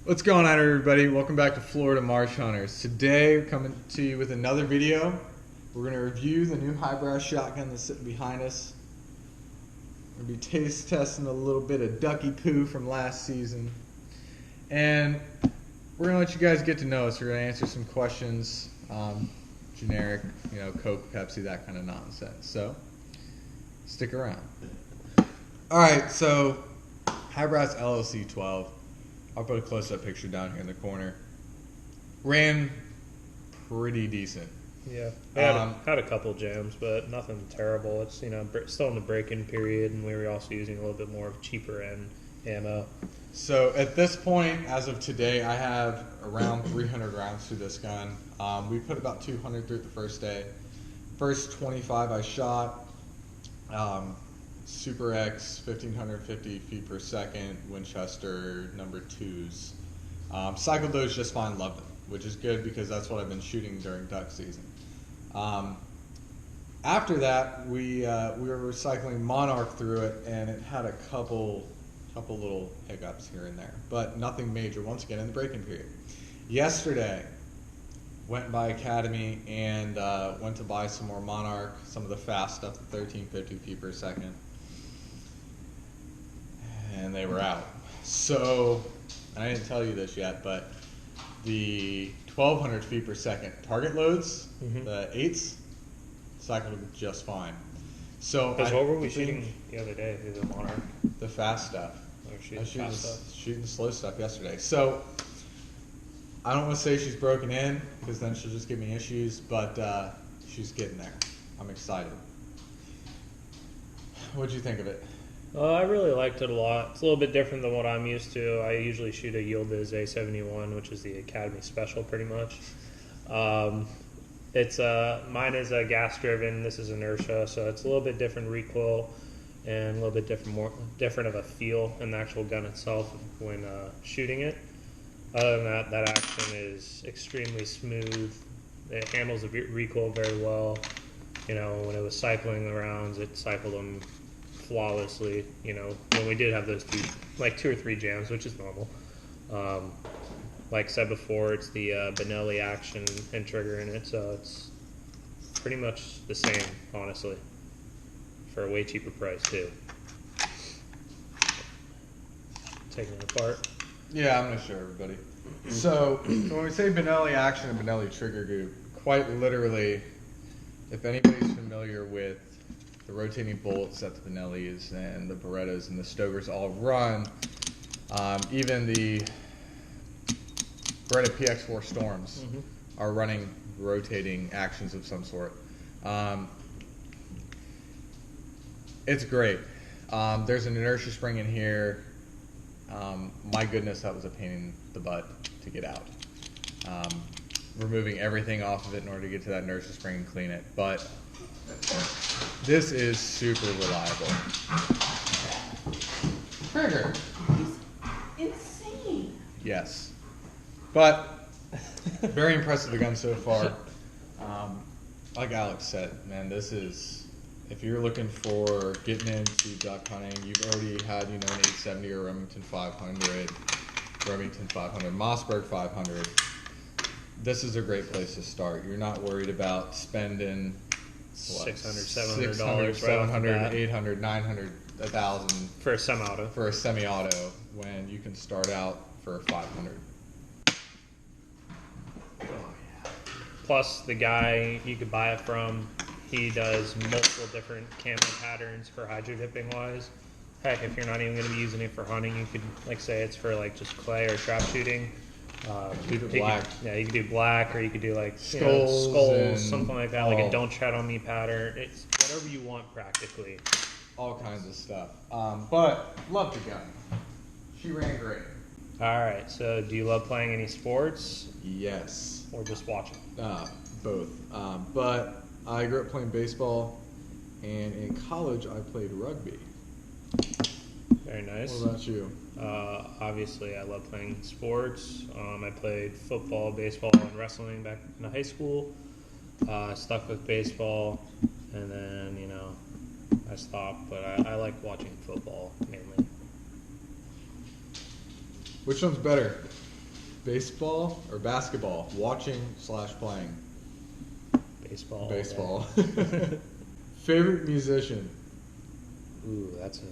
What's going on, everybody? Welcome back to Florida Marsh Hunters. Today we're coming to you with another video. We're going to review the new high-brow shotgun that's sitting behind us. We're going to be taste testing a little bit of ducky poo from last season. And we're going to let you guys get to know us. We're going to answer some questions, generic, Coke, Pepsi, that kind of nonsense. So, stick around. Alright, so Highbrow's LLC 12. I'll put a close-up picture down here in the corner. Ran pretty decent. Yeah, had a couple jams, but nothing terrible. It's still in the break-in period, and we were also using a little bit more of cheaper end ammo. So at this point, as of today, I have around 300 rounds through this gun. We put about 200 through the first day. First 25 I shot. Super X 1550 feet per second Winchester number 2s. Cycled those just fine, loved them, which is good because that's what I've been shooting during duck season. After that, we were cycling Monarch through it, and it had a couple little hiccups here and there, but nothing major. Once again, in the break-in period. Yesterday, went by Academy and went to buy some more Monarch, some of the fast stuff, the 1350 feet per second. And they were out. So, I didn't tell you this yet, but the 1200 feet per second target loads, the 8s, cycled just fine. So, what were we shooting the other day? The Monarch? The fast stuff. I was shooting the slow stuff yesterday. So, I don't want to say she's broken in, because then she'll just give me issues, but she's getting there. I'm excited. What'd you think of it? I really liked it a lot. It's a little bit different than what I'm used to. I usually shoot a Yildiz A71, which is the Academy Special, pretty much. Mine is a gas-driven. This is inertia, so it's a little bit different recoil and a little bit different of a feel in the actual gun itself when shooting it. Other than that, that action is extremely smooth. It handles the recoil very well. When it was cycling the rounds, it cycled them flawlessly. When we did have those two or three jams, which is normal. Like I said before, it's the Benelli action and trigger in it, so it's pretty much the same, honestly, for a way cheaper price too. Taking it apart. Yeah, I'm going to show everybody. So, when we say Benelli action and Benelli trigger group, quite literally, if anybody's familiar with the rotating bullets that the Benellis and the Berettas and the Stokers all run, even the Beretta PX4 Storms are running rotating actions of some sort. It's great. There's an inertia spring in here. My goodness, that was a pain in the butt to get out. Removing everything off of it in order to get to that inertia spring and clean it. But this is super reliable. Trigger. It's insane. Yes. But very impressed with the gun so far. Like Alex said, man, this is, if you're looking for getting into duck hunting, you've already had, an 870 or Remington 500, Mossberg 500. This is a great place to start. You're not worried about spending $600, $700, $700, $800, $900, $1,000 for a semi-auto. For a semi-auto, when you can start out for $500. Plus, the guy you could buy it from, he does multiple different camo patterns for hydro dipping wise. Heck, if you're not even going to be using it for hunting, you could, say it's for just clay or trap shooting. Keep it black. You could do black, or you could do skulls, something like that, like a "Don't Tread on Me" pattern. It's whatever you want, practically. All kinds of stuff. But love the gun. She ran great. All right. So, do you love playing any sports? Yes. Or just watching? Both. But I grew up playing baseball, and in college I played rugby. Very nice. What about you? Obviously, I love playing sports. I played football, baseball, and wrestling back in high school. Stuck with baseball, and then, I stopped, but I like watching football mainly. Which one's better? Baseball or basketball? Watching / playing? Baseball. Baseball. Favorite musician? Ooh, that's a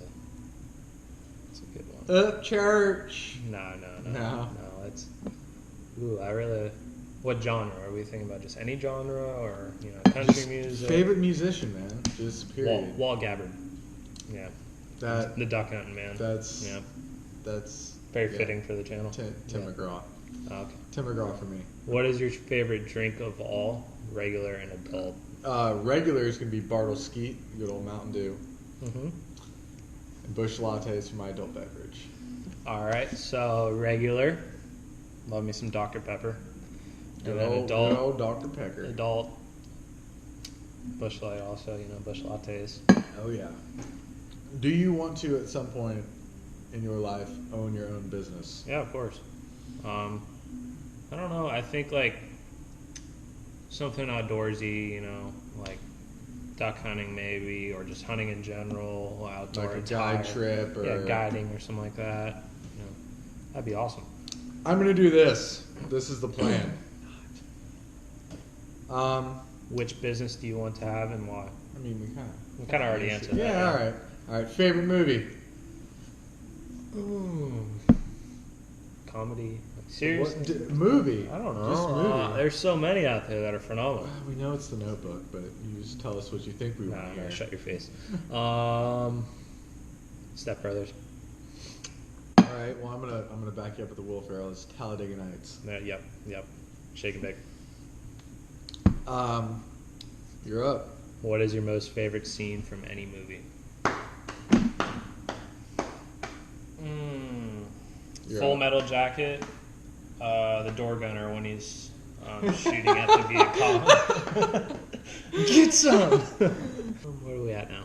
good one. Up church. No. No. It's. Ooh, I really. What genre are we thinking about? Just any genre, or country Just music? favorite musician, man. Just period. Walt Gabbard. Yeah. That The duck hunting man. that's Yeah. that's Very fitting for the channel. Tim Yeah. McGraw. Oh, okay. Tim McGraw for me. What is your favorite drink of all, regular and adult? Regular is gonna be Bartle Skeet, good old Mountain Dew, Mm-hmm. and Busch lattes for my adult beverage. All right, so regular. Love me some Dr. Pepper. Good And then old adult. Dr. Pecker. Adult. Busch Light also, Busch lattes. Oh yeah. Do you want to at some point in your life own your own business? Yeah, of course. I don't know. I think like something outdoorsy, like duck hunting maybe, or just hunting in general, outdoor Like a guide attire. trip or guiding or something like that. That'd be awesome. I'm gonna do this. This is the plan. Which business do you want to have and why? I mean, We kind of already answered that. Yeah, all right. Favorite movie? Ooh. Comedy. Like, seriously? Movie? I don't know. Just movie. There's so many out there that are phenomenal. We know it's The Notebook, but you just tell us what you think we want to hear. Shut your face. Step Brothers. All right. Well, I'm gonna back you up with the Will Ferrell. It's Talladega Nights. Yep. Shake and bake. You're up. What is your most favorite scene from any movie? You're Full up. Metal Jacket. The door gunner when he's shooting at the Viet Cong. Get some. Where are we at now?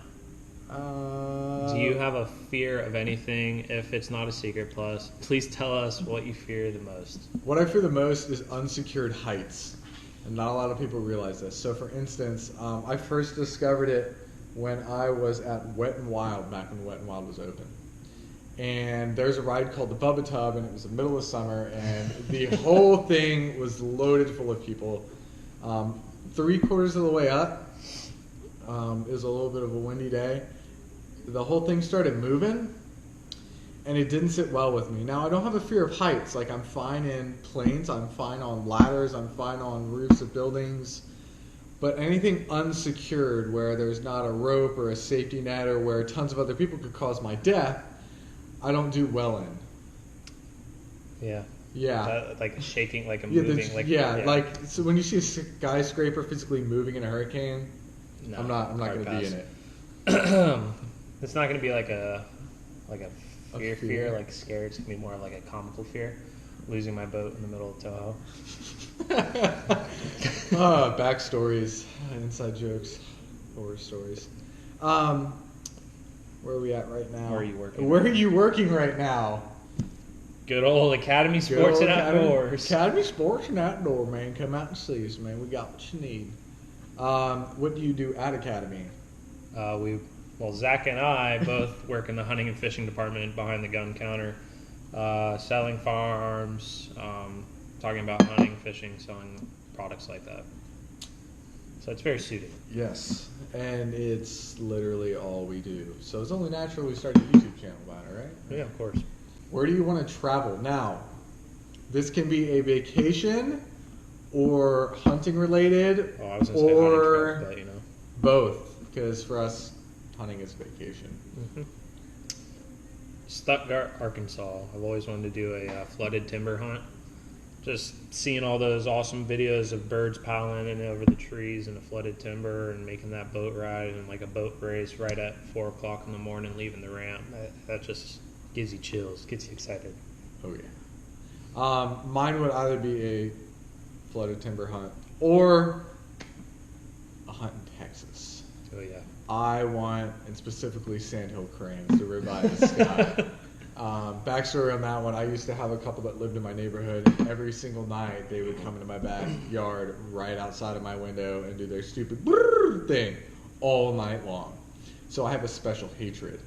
Do you have a fear of anything? If it's not a secret, plus, please tell us what you fear the most. What I fear the most is unsecured heights. And not a lot of people realize this. So, for instance, I first discovered it when I was at Wet n Wild, back when Wet n Wild was open. And there's a ride called the Bubba Tub, and it was the middle of summer, and the whole thing was loaded full of people. 3/4 of the way up, it was a little bit of a windy day. The whole thing started moving, and it didn't sit well with me. Now, I don't have a fear of heights. Like, I'm fine in planes, I'm fine on ladders, I'm fine on roofs of buildings. But anything unsecured, where there's not a rope or a safety net, or where tons of other people could cause my death, I don't do well in. Yeah. Yeah. Like shaking, like a Yeah, moving, like so when you see a skyscraper physically moving in a hurricane, No, I'm not hard going to be pass. in it. It's not going to be like a fear, fear? like scared. It's going to be more like a comical fear. Losing my boat in the middle of Toho. Backstories, inside jokes, horror stories. Where are we at right now? Where are you working? Where are you working right now? Good old Academy Sports and Outdoors. Academy Sports and Outdoor, man. Come out and see us, man. We got what you need. What do you do at Academy? Zach and I both work in the hunting and fishing department behind the gun counter, selling firearms, talking about hunting, fishing, selling products like that. So it's very suited. Yes, and it's literally all we do. So it's only natural we started a YouTube channel about it, right? Yeah, of course. Where do you want to travel? Now, this can be a vacation or hunting related, Oh, I was going to say or hunting trip, both, because for us, hunting is vacation. Mm-hmm. Stuttgart, Arkansas. I've always wanted to do a flooded timber hunt. Just seeing all those awesome videos of birds piling in over the trees in the flooded timber and making that boat ride and like a boat race right at 4 o'clock in the morning, leaving the ramp. That just gives you chills, gets you excited. Oh yeah. Mine would either be a flooded timber hunt or a hunt in Texas. Oh yeah. I want, and specifically sandhill cranes, the ribeye of the sky. Backstory on that one, I used to have a couple that lived in my neighborhood, and every single night they would come into my backyard right outside of my window and do their stupid brrr thing all night long. So I have a special hatred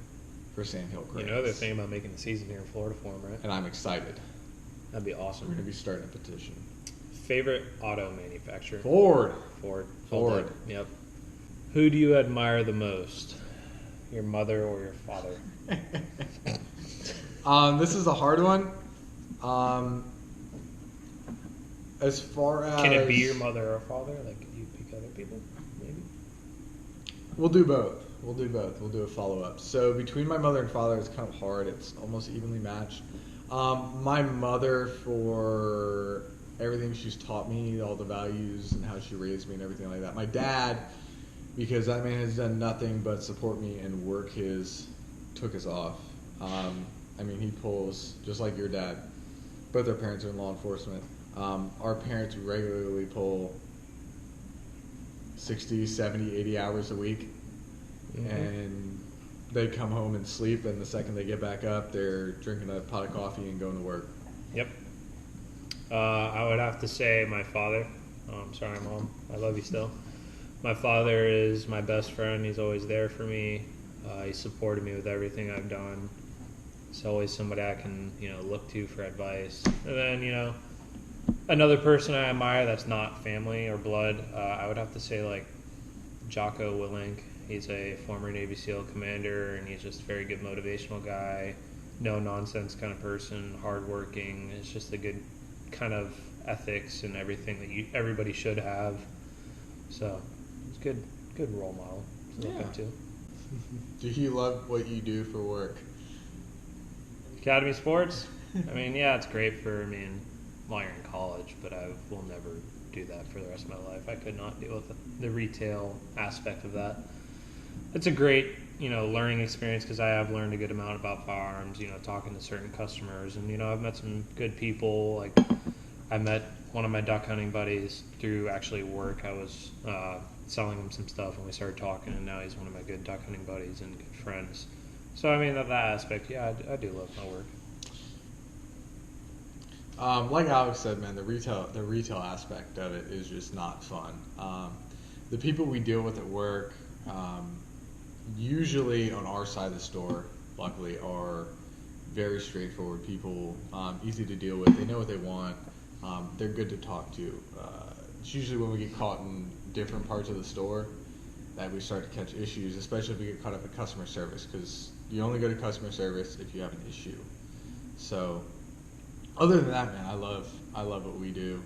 for sandhill cranes. You know they're thinking about making the season here in Florida for them, right? And I'm excited. That'd be We're awesome. going to be starting a petition. Favorite auto manufacturer? Ford. Ford. Ford. Yep. Who do you admire the most? Your mother or your father? This is a hard one. As far as... Can it be your mother or father? Like, can you pick other people? Maybe? We'll do both. We'll do a follow-up. So between my mother and father, it's kind of hard. It's almost evenly matched. My mother, for everything she's taught me, all the values and how she raised me and everything like that. My dad, because that man has done nothing but support me and took us off. I mean, he pulls, just like your dad. Both our parents are in law enforcement. Our parents regularly pull 60, 70, 80 hours a week. Mm-hmm. And they come home and sleep, and the second they get back up, they're drinking a pot of coffee and going to work. Yep. I would have to say my father. Sorry, Mom. I love you still. My father is my best friend. He's always there for me. He supported me with everything I've done. He's always somebody I can, look to for advice. And then, another person I admire that's not family or blood, I would have to say, like, Jocko Willink. He's a former Navy SEAL commander, and he's just a very good motivational guy, no-nonsense kind of person, hardworking. It's just a good kind of ethics and everything that everybody should have. So it's good role model to look up to. Do you love what you do for work? Academy Sports? I mean, yeah, it's great while you're in college, but I will never do that for the rest of my life. I could not deal with the retail aspect of that. It's a great, learning experience because I have learned a good amount about firearms, talking to certain customers. And, I've met some good people. Like, I met one of my duck hunting buddies through actually work. I was selling him some stuff, and we started talking, and now he's one of my good duck hunting buddies and good friends. So, I mean, that aspect, yeah, I do love my work. Like Alex said, man, the retail aspect of it is just not fun. The people we deal with at work, usually on our side of the store, luckily, are very straightforward people, easy to deal with. They know what they want. They're good to talk to. It's usually when we get caught in different parts of the store that we start to catch issues, especially if we get caught up in customer service, because you only go to customer service if you have an issue. So other than that, man, I love what we do.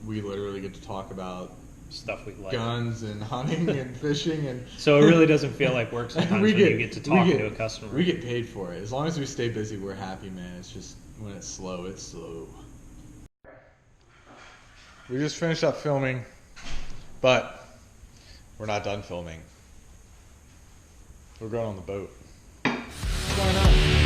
We literally get to talk about Stuff we like. Guns and hunting and fishing, and so it really doesn't feel like work sometimes when you get to talk to a customer. We get paid for it. As long as we stay busy, we're happy, man. It's just when it's slow, it's slow. We just finished up filming, but we're not done filming. We're going on the boat. Why not?